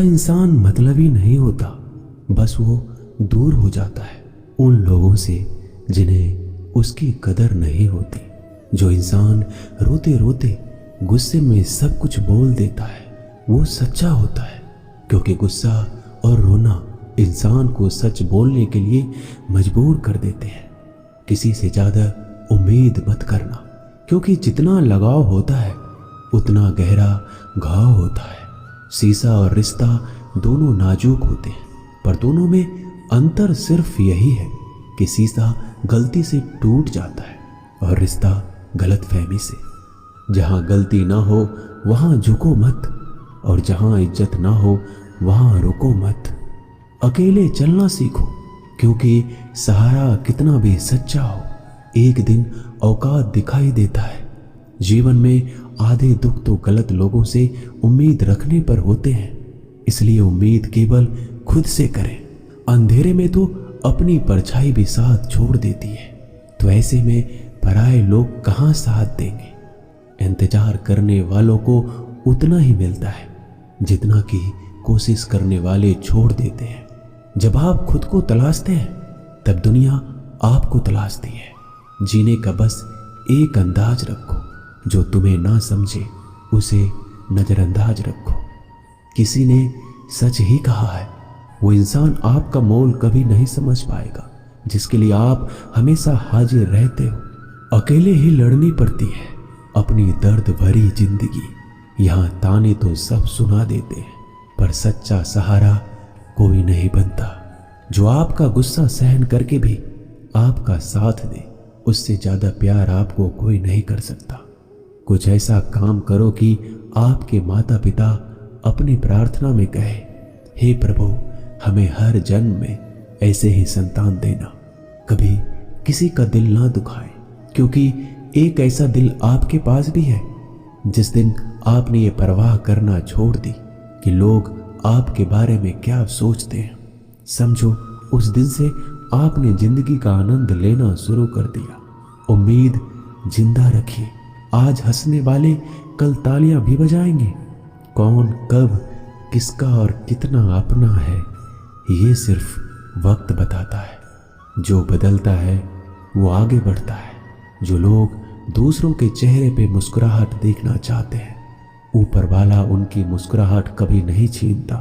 इंसान मतलबी नहीं होता, बस वो दूर हो जाता है उन लोगों से जिन्हें उसकी कदर नहीं होती। जो इंसान रोते रोते गुस्से में सब कुछ बोल देता है वो सच्चा होता है, क्योंकि गुस्सा और रोना इंसान को सच बोलने के लिए मजबूर कर देते हैं। किसी से ज्यादा उम्मीद मत करना, क्योंकि जितना लगाव होता है उतना गहरा घाव होता है। शीशा और रिश्ता दोनों नाजुक होते हैं, पर दोनों में अंतर सिर्फ यही है कि शीशा गलती से टूट जाता है और रिश्ता गलतफहमी से। जहां गलती ना हो वहां झुको मत, और जहां इज्जत ना हो वहां रुको मत। अकेले चलना सीखो, क्योंकि सहारा कितना भी सच्चा हो एक दिन औकात दिखाई देता है। जीवन में आधे दुख तो गलत लोगों से उम्मीद रखने पर होते हैं, इसलिए उम्मीद केवल खुद से करें। अंधेरे में तो अपनी परछाई भी साथ छोड़ देती है, तो ऐसे में पराए लोग कहां साथ देंगे। इंतजार करने वालों को उतना ही मिलता है जितना कि कोशिश करने वाले छोड़ देते हैं। जब आप खुद को तलाशते हैं तब दुनिया आपको तलाशती है। जीने का बस एक अंदाज रखो, जो तुम्हें ना समझे उसे नजरअंदाज रखो। किसी ने सच ही कहा है, वो इंसान आपका मोल कभी नहीं समझ पाएगा जिसके लिए आप हमेशा हाजिर रहते हो। अकेले ही लड़नी पड़ती है अपनी दर्द भरी जिंदगी। यहाँ ताने तो सब सुना देते हैं, पर सच्चा सहारा कोई नहीं बनता। जो आपका गुस्सा सहन करके भी आपका साथ दे, उससे ज्यादा प्यार आपको कोई नहीं कर सकता। कुछ ऐसा काम करो कि आपके माता पिता अपनी प्रार्थना में कहे, हे प्रभु हमें हर जन्म में ऐसे ही संतान देना। कभी किसी का दिल ना दुखाए, क्योंकि एक ऐसा दिल आपके पास भी है। जिस दिन आपने ये परवाह करना छोड़ दी कि लोग आपके बारे में क्या सोचते हैं, समझो उस दिन से आपने जिंदगी का आनंद लेना शुरू कर दिया। उम्मीद जिंदा रखिए, आज हंसने वाले कल तालियां भी बजाएंगे। कौन कब किसका और कितना अपना है ये सिर्फ वक्त बताता है। जो बदलता है वो आगे बढ़ता है। जो लोग दूसरों के चेहरे पे मुस्कुराहट देखना चाहते हैं, ऊपर वाला उनकी मुस्कुराहट कभी नहीं छीनता।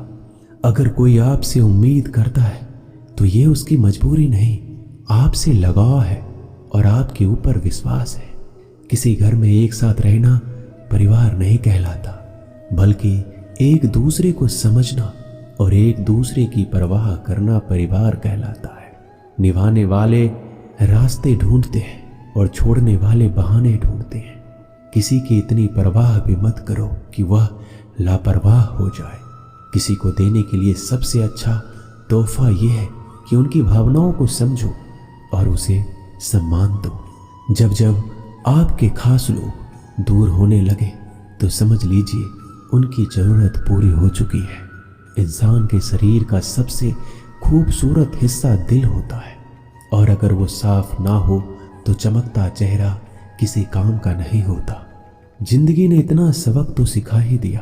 अगर कोई आपसे उम्मीद करता है तो ये उसकी मजबूरी नहीं, आपसे लगाव है और आपके ऊपर विश्वास है। किसी घर में एक साथ रहना परिवार नहीं कहलाता, बल्कि एक दूसरे को समझना और एक दूसरे की परवाह करना परिवार कहलाता है। निभाने वाले रास्ते ढूंढते हैं और छोड़ने वाले बहाने ढूंढते हैं। किसी की इतनी परवाह भी मत करो कि वह लापरवाह हो जाए। किसी को देने के लिए सबसे अच्छा तोहफा यह है कि उनकी भावनाओं को समझो और उसे सम्मान दो। जब जब आपके खास लोग दूर होने लगे तो समझ लीजिए उनकी जरूरत पूरी हो चुकी है। इंसान के शरीर का सबसे खूबसूरत हिस्सा दिल होता है, और अगर वो साफ ना हो तो चमकता चेहरा किसी काम का नहीं होता। जिंदगी ने इतना सबक तो सिखा ही दिया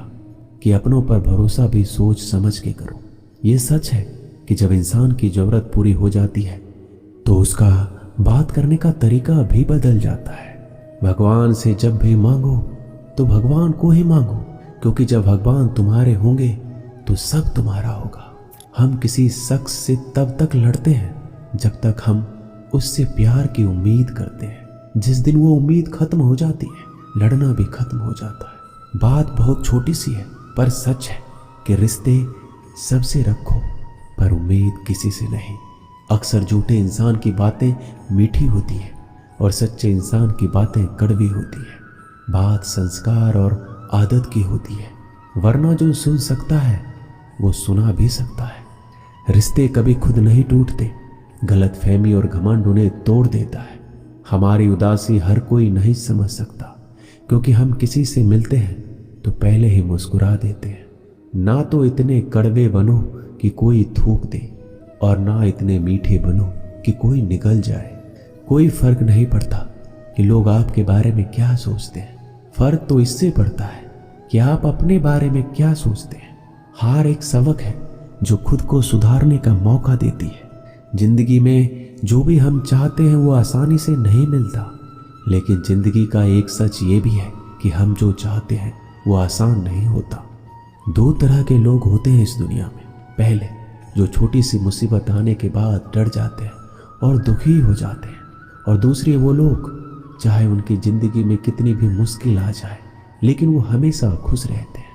कि अपनों पर भरोसा भी सोच समझ के करो। ये सच है कि जब इंसान की जरूरत पूरी हो जाती है तो उसका बात करने का तरीका भी बदल जाता है। भगवान से जब भी मांगो तो भगवान को ही मांगो, क्योंकि जब भगवान तुम्हारे होंगे तो सब तुम्हारा होगा। हम किसी शख्स से तब तक लड़ते हैं जब तक हम उससे प्यार की उम्मीद करते हैं। जिस दिन वो उम्मीद खत्म हो जाती है, लड़ना भी खत्म हो जाता है। बात बहुत छोटी सी है, पर सच है कि रिश्ते सबसे रखो पर उम्मीद किसी से नहीं। अक्सर झूठे इंसान की बातें मीठी होती हैं और सच्चे इंसान की बातें कड़वी होती है। बात संस्कार और आदत की होती है, वरना जो सुन सकता है वो सुना भी सकता है। रिश्ते कभी खुद नहीं टूटते, गलतफहमी और घमंड उन्हें तोड़ देता है। हमारी उदासी हर कोई नहीं समझ सकता, क्योंकि हम किसी से मिलते हैं तो पहले ही मुस्कुरा देते हैं। ना तो इतने कड़वे बनो कि कोई थूक दे, और ना इतने मीठे बनो कि कोई निगल जाए। कोई फर्क नहीं पड़ता कि लोग आपके बारे में क्या सोचते हैं, फर्क तो इससे पड़ता है कि आप अपने बारे में क्या सोचते हैं। हार एक सबक है जो खुद को सुधारने का मौका देती है। जिंदगी में जो भी हम चाहते हैं वो आसानी से नहीं मिलता, लेकिन जिंदगी का एक सच ये भी है कि हम जो चाहते हैं वो आसान नहीं होता। दो तरह के लोग होते हैं इस दुनिया में। पहले जो छोटी सी मुसीबत आने के बाद डर जाते हैं और दुखी हो जाते हैं, और दूसरे वो लोग चाहे उनकी जिंदगी में कितनी भी मुश्किल आ जाए लेकिन वो हमेशा खुश रहते हैं,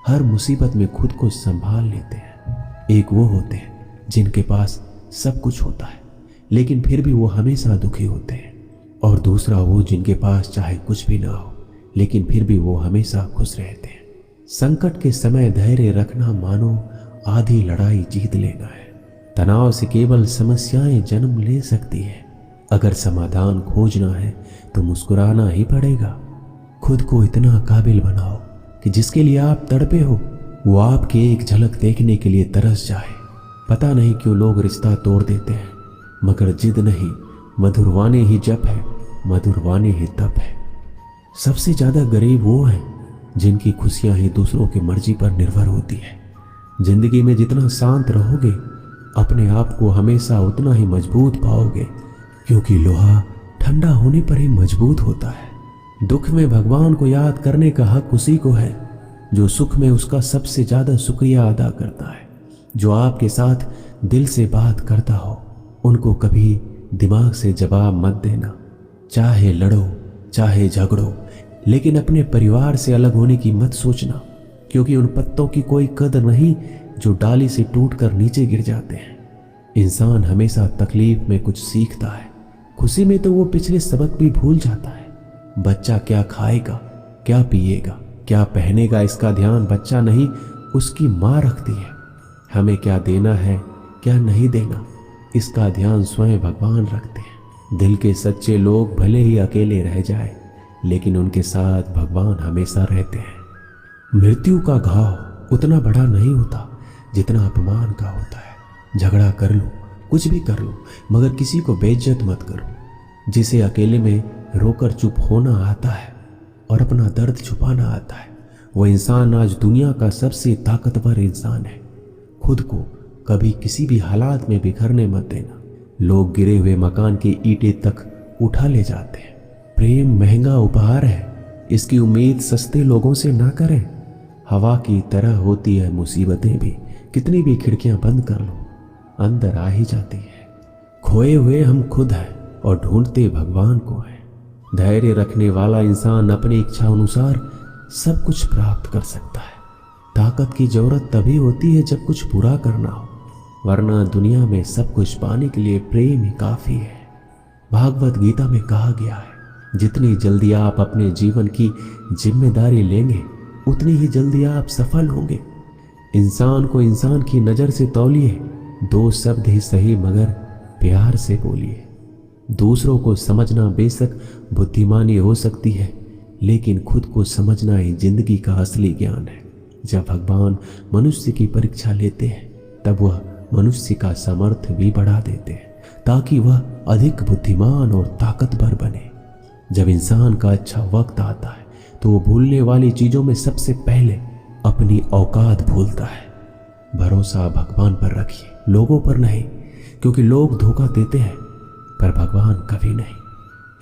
हर मुसीबत में खुद को संभाल लेते हैं। एक वो होते हैं जिनके पास सब कुछ होता है लेकिन फिर भी वो हमेशा दुखी होते हैं, और दूसरा वो जिनके पास चाहे कुछ भी ना हो लेकिन फिर भी वो हमेशा खुश रहते हैं। संकट के समय धैर्य रखना मानो आधी लड़ाई जीत लेना है। तनाव से केवल समस्याएं जन्म ले सकती है। अगर समाधान खोजना है तो मुस्कुराना ही पड़ेगा। खुद को इतना काबिल बनाओ कि जिसके लिए आप तड़पे हो वो आपके एक झलक देखने के लिए तरस जाए। पता नहीं क्यों लोग रिश्ता तोड़ देते हैं, मगर जिद नहीं, मधुरवाने ही जप है, मधुरवाने ही तप है। सबसे ज्यादा गरीब वो हैं जिनकी खुशियां ही दूसरों की मर्जी पर निर्भर होती है। जिंदगी में जितना शांत रहोगे अपने आप को हमेशा उतना ही मजबूत पाओगे, क्योंकि लोहा ठंडा होने पर ही मजबूत होता है। दुख में भगवान को याद करने का हक उसी को है जो सुख में उसका सबसे ज्यादा शुक्रिया अदा करता है। जो आपके साथ दिल से बात करता हो उनको कभी दिमाग से जवाब मत देना। चाहे लड़ो चाहे झगड़ो, लेकिन अपने परिवार से अलग होने की मत सोचना, क्योंकि उन पत्तों की कोई कदर नहीं जो डाली से टूटकर नीचे गिर जाते हैं। इंसान हमेशा तकलीफ में कुछ सीखता है, खुशी में तो वो पिछले सबक भी भूल जाता है। बच्चा क्या खाएगा, क्या पिएगा, क्या पहनेगा, इसका ध्यान बच्चा नहीं उसकी माँ रखती है। हमें क्या देना है क्या नहीं देना, इसका ध्यान स्वयं भगवान रखते हैं। दिल के सच्चे लोग भले ही अकेले रह जाए लेकिन उनके साथ भगवान हमेशा रहते हैं। मृत्यु का घाव उतना बड़ा नहीं होता जितना अपमान का होता है। झगड़ा कर लो, कुछ भी कर लो, मगर किसी को बेइज्जत मत करो। जिसे अकेले में रोकर चुप होना आता है और अपना दर्द छुपाना आता है, वो इंसान आज दुनिया का सबसे ताकतवर इंसान है। खुद को कभी किसी भी हालात में बिखरने मत देना। लोग गिरे हुए मकान की ईंटें तक उठा ले जाते हैं। प्रेम महंगा उपहार है, इसकी उम्मीद सस्ते लोगों से ना करें। हवा की तरह होती है मुसीबतें भी, कितनी भी खिड़कियां बंद कर लो अंदर आ ही जाती है। खोए हुए हम खुद हैं और ढूंढते भगवान को हैं। धैर्य रखने वाला इंसान अपनी इच्छा अनुसार सब कुछ प्राप्त कर सकता है। ताकत की जरूरत तभी होती है जब कुछ पूरा करना हो, वरना दुनिया में सब कुछ पाने के लिए प्रेम ही काफी है। भागवत गीता में कहा गया है, जितनी जल्दी आप अपने जीवन की जिम्मेदारी लेंगे उतनी ही जल्दी आप सफल होंगे। इंसान को इंसान की नजर से तौलिए, दो शब्द ही सही मगर प्यार से बोलिए। दूसरों को समझना बेशक बुद्धिमानी हो सकती है, लेकिन खुद को समझना ही जिंदगी का असली ज्ञान है। जब भगवान मनुष्य की परीक्षा लेते हैं तब वह मनुष्य का सामर्थ्य भी बढ़ा देते हैं ताकि वह अधिक बुद्धिमान और ताकतवर बने। जब इंसान का अच्छा वक्त आता है तो वो भूलने वाली चीजों में सबसे पहले अपनी औकात भूलता है। भरोसा भगवान पर रखिए, लोगों पर नहीं, क्योंकि लोग धोखा देते हैं पर भगवान कभी नहीं।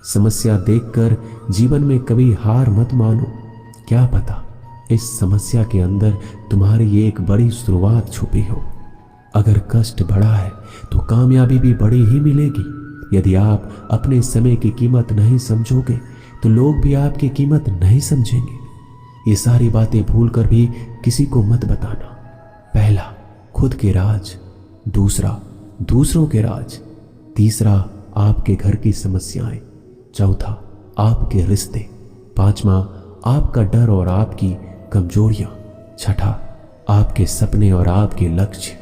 समस्या देखकर जीवन में कभी हार मत मानो। क्या पता इस समस्या के अंदर तुम्हारी एक बड़ी शुरुआत छुपी हो। अगर कष्ट बड़ा है तो कामयाबी भी बड़ी ही मिलेगी। यदि आप अपने समय की कीमत नहीं समझोगे तो लोग भी आपकी कीमत नहीं समझेंगे। ये सारी बातें भूलकर भी किसी को मत बताना। पहला, खुद के राज। दूसरा, दूसरों के राज। तीसरा, आपके घर की समस्याएं। चौथा, आपके रिश्ते। पांचवा, आपका डर और आपकी कमजोरियां। छठा, आपके सपने और आपके लक्ष्य।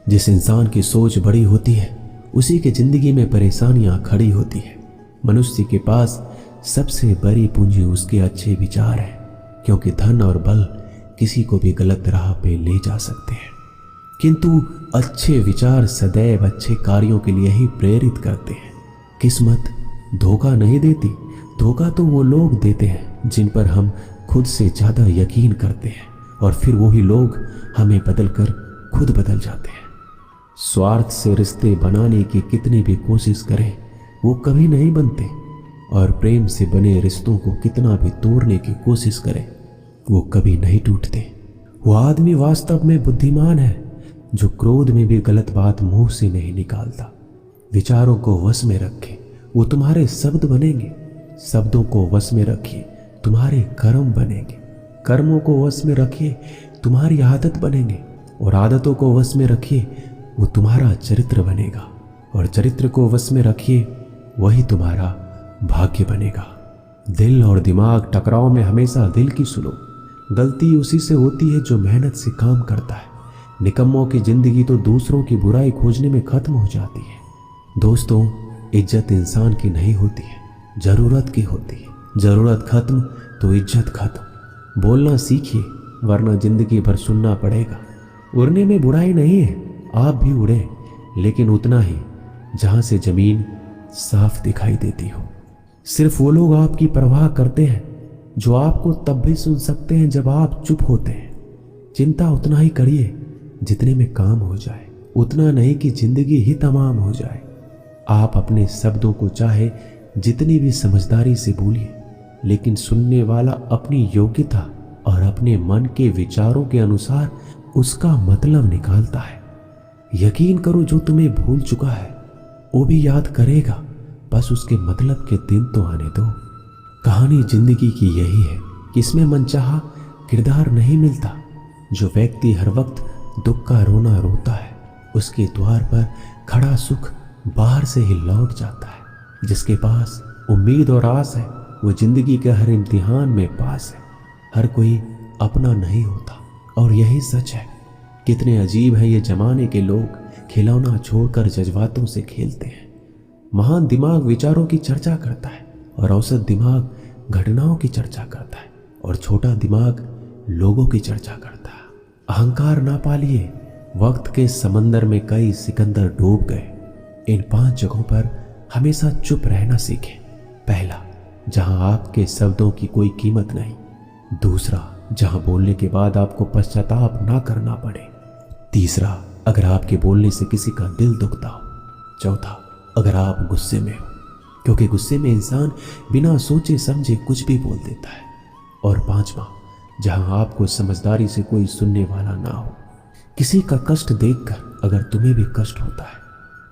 जिस इंसान की सोच बड़ी होती है उसी की जिंदगी में परेशानियां खड़ी होती है। मनुष्य के पास सबसे बड़ी पूंजी उसके अच्छे विचार है, क्योंकि धन और बल किसी को भी गलत राह पे ले जा सकते हैं, किंतु अच्छे विचार सदैव अच्छे कार्यों के लिए ही प्रेरित करते हैं। किस्मत धोखा नहीं देती, धोखा तो वो लोग देते हैं जिन पर हम खुद से ज्यादा यकीन करते हैं। और फिर वही लोग हमें बदलकर खुद बदल जाते हैं। स्वार्थ से रिश्ते बनाने की कितनी भी कोशिश करें वो कभी नहीं बनते, और प्रेम से बने रिश्तों को कितना भी तोड़ने की कोशिश करें वो कभी नहीं टूटते। वो आदमी वास्तव में बुद्धिमान है जो क्रोध में भी गलत बात मुंह से नहीं निकालता। विचारों को वश में रखे, वो तुम्हारे शब्द बनेंगे। शब्दों को वश में रखिए, तुम्हारे कर्म बनेंगे। कर्मों को वश में रखिए, तुम्हारी आदत बनेंगे। और आदतों को वश में रखिए, वो तुम्हारा चरित्र बनेगा। और चरित्र को वश में रखिए, वही तुम्हारा भाग्य बनेगा। दिल और दिमाग टकराव में हमेशा दिल की सुनो। गलती उसी से होती है जो मेहनत से काम करता है। निकम्मों की जिंदगी तो दूसरों की बुराई खोजने में खत्म हो जाती है। दोस्तों, इज्जत इंसान की नहीं होती है, जरूरत की होती है। जरूरत खत्म तो इज्जत खत्म। बोलना सीखिए, वरना जिंदगी भर सुनना पड़ेगा। उड़ने में बुराई नहीं है, आप भी उड़े, लेकिन उतना ही जहां से जमीन साफ दिखाई देती हो। सिर्फ वो लोग आपकी परवाह करते हैं जो आपको तब भी सुन सकते हैं जब आप चुप होते हैं। चिंता उतना ही करिए जितने में काम हो जाए, उतना नहीं कि जिंदगी ही तमाम हो जाए। आप अपने शब्दों को चाहे जितनी भी समझदारी से बोलिए, लेकिन सुनने वाला अपनी योग्यता और अपने मन के विचारों के अनुसार उसका मतलब निकालता है। यकीन करो, जो तुम्हें भूल चुका है वो भी याद करेगा, बस उसके मतलब के दिन तो आने दो। कहानी जिंदगी की यही है कि इसमें मनचाहा किरदार नहीं मिलता। जो व्यक्ति हर वक्त दुख का रोना रोता है, उसके द्वार पर खड़ा सुख बाहर से ही लौट जाता है। जिसके पास उम्मीद और आस है, वो जिंदगी के हर इम्तिहान में पास है। हर कोई अपना नहीं होता, और यही सच है। कितने अजीब है ये जमाने के लोग, खिलौना छोड़कर जज्बातों से खेलते हैं। महान दिमाग विचारों की चर्चा करता है, और औसत दिमाग घटनाओं की चर्चा करता है, और छोटा दिमाग लोगों की चर्चा करता है। अहंकार ना पालिए, वक्त के समंदर में कई सिकंदर डूब गए। इन 5 जगहों पर हमेशा चुप रहना सीखें। पहला, जहां आपके शब्दों की कोई कीमत नहीं। दूसरा, जहां बोलने के बाद आपको पश्चाताप ना करना पड़े। तीसरा, अगर आपके बोलने से किसी का दिल दुखता हो। चौथा, अगर आप गुस्से में हो, क्योंकि गुस्से में इंसान बिना सोचे समझे कुछ भी बोल देता है। और पांचवा, जहां आपको समझदारी से कोई सुनने वाला ना हो। किसी का कष्ट देखकर अगर तुम्हें भी कष्ट होता है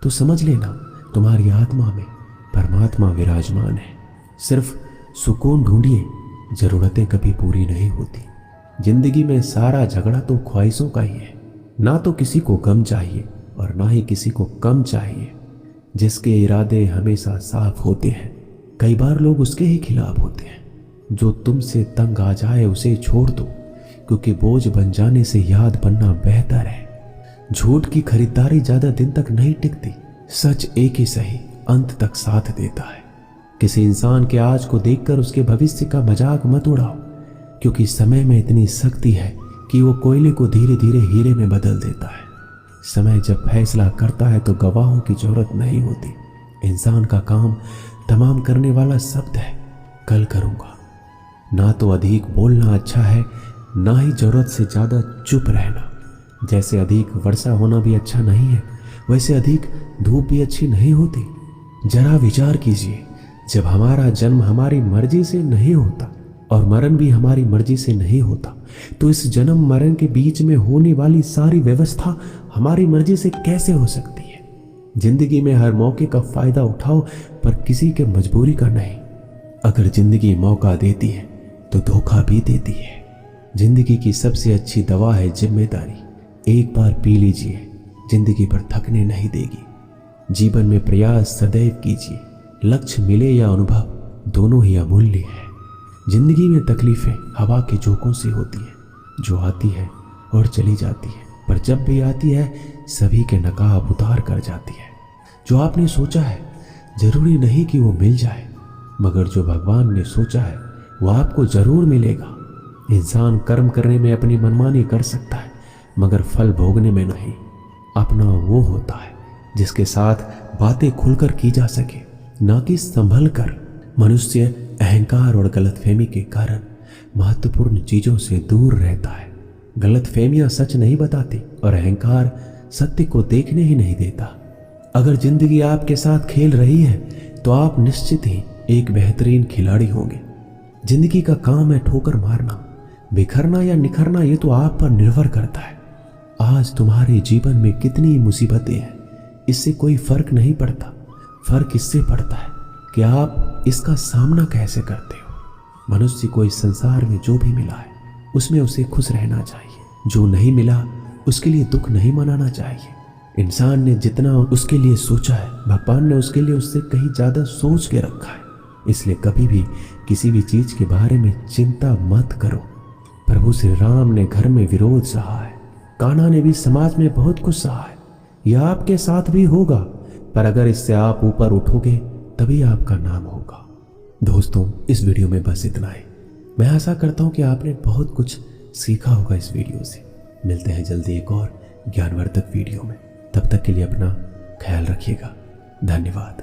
तो समझ लेना तुम्हारी आत्मा में परमात्मा विराजमान है। सिर्फ सुकून ढूंढिए, जरूरतें कभी पूरी नहीं होती। जिंदगी में सारा झगड़ा तो ख्वाहिशों का ही है। ना तो किसी को गम चाहिए और ना ही किसी को कम चाहिए। जिसके इरादे हमेशा साफ होते हैं, कई बार लोग उसके ही खिलाफ होते हैं। जो तुमसे तंग आ जाए उसे छोड़ दो, क्योंकि बोझ बन जाने से याद बनना बेहतर है। झूठ की खरीदारी ज्यादा दिन तक नहीं टिकती। सच एक ही सही अंत तक साथ देता है। किसी इंसान के आज को देखकर उसके भविष्य का मजाक मत उड़ाओ, क्योंकि समय में इतनी शक्ति है कि वो कोयले को धीरे धीरे हीरे में बदल देता है। समय जब फैसला करता है तो गवाहों की जरूरत नहीं होती। इंसान का काम तमाम करने वाला शब्द है, कल करूंगा। ना तो अधिक बोलना अच्छा है, ना ही जरूरत से ज्यादा चुप रहना। जैसे अधिक वर्षा होना भी अच्छा नहीं है, वैसे अधिक धूप भी अच्छी नहीं होती। जरा विचार कीजिए, जब हमारा जन्म हमारी मर्जी से नहीं होता और मरण भी हमारी मर्जी से नहीं होता, तो इस जन्म मरण के बीच में होने वाली सारी व्यवस्था हमारी मर्जी से कैसे हो सकती है। जिंदगी में हर मौके का फायदा उठाओ, पर किसी के मजबूरी का नहीं। अगर जिंदगी मौका देती है तो धोखा भी देती है। जिंदगी की सबसे अच्छी दवा है जिम्मेदारी। एक बार पी लीजिए, जिंदगी पर थकने नहीं देगी। जीवन में प्रयास सदैव कीजिए। लक्ष्य मिले या अनुभव, दोनों ही अमूल्य है। जिंदगी में तकलीफें हवा के झोंकों से होती है, जो आती है और चली जाती है, पर जब भी आती है सभी के नकाब उतार कर जाती है। जो आपने सोचा है जरूरी नहीं कि वो मिल जाए, मगर जो भगवान ने सोचा है वो आपको जरूर मिलेगा। इंसान कर्म करने में अपनी मनमानी कर सकता है, मगर फल भोगने में नहीं। अपना वो होता है जिसके साथ बातें खुलकर की जा सके, ना कि संभल कर। मनुष्य अहंकार और गलतफहमी के कारण महत्वपूर्ण चीजों से दूर रहता है। गलतफहमियां सच नहीं बताती और अहंकार सत्य को देखने ही नहीं देता। अगर जिंदगी आपके साथ खेल रही है तो आप निश्चित ही एक बेहतरीन खिलाड़ी होंगे। जिंदगी का काम है ठोकर मारना, बिखरना या निखरना ये तो आप पर निर्भर करता है। आज तुम्हारे जीवन में कितनी मुसीबतें हैं, इससे कोई फर्क नहीं पड़ता। फर्क इससे पड़ता है कि आप इसका सामना कैसे करते हो। मनुष्य को इस संसार में जो भी मिला है उसमें उसे खुश रहना चाहिए। जो नहीं मिला उसके लिए दुख नहीं मनाना चाहिए। इंसान ने जितना उसके लिए सोचा है, भगवान ने उसके लिए उससे कहीं ज्यादा सोच के रखा है। इसलिए कभी भी किसी भी चीज के बारे में चिंता मत करो। प्रभु श्री राम ने घर में विरोध सहा है, कान्हा ने भी समाज में बहुत कुछ सहा है। यह आपके साथ भी होगा, पर अगर इससे आप ऊपर उठोगे तभी आपका नाम होगा। दोस्तों, इस वीडियो में बस इतना ही। मैं आशा करता हूं कि आपने बहुत कुछ सीखा होगा इस वीडियो से। मिलते हैं जल्दी एक और ज्ञानवर्धक वीडियो में। तब तक के लिए अपना ख्याल रखिएगा। धन्यवाद।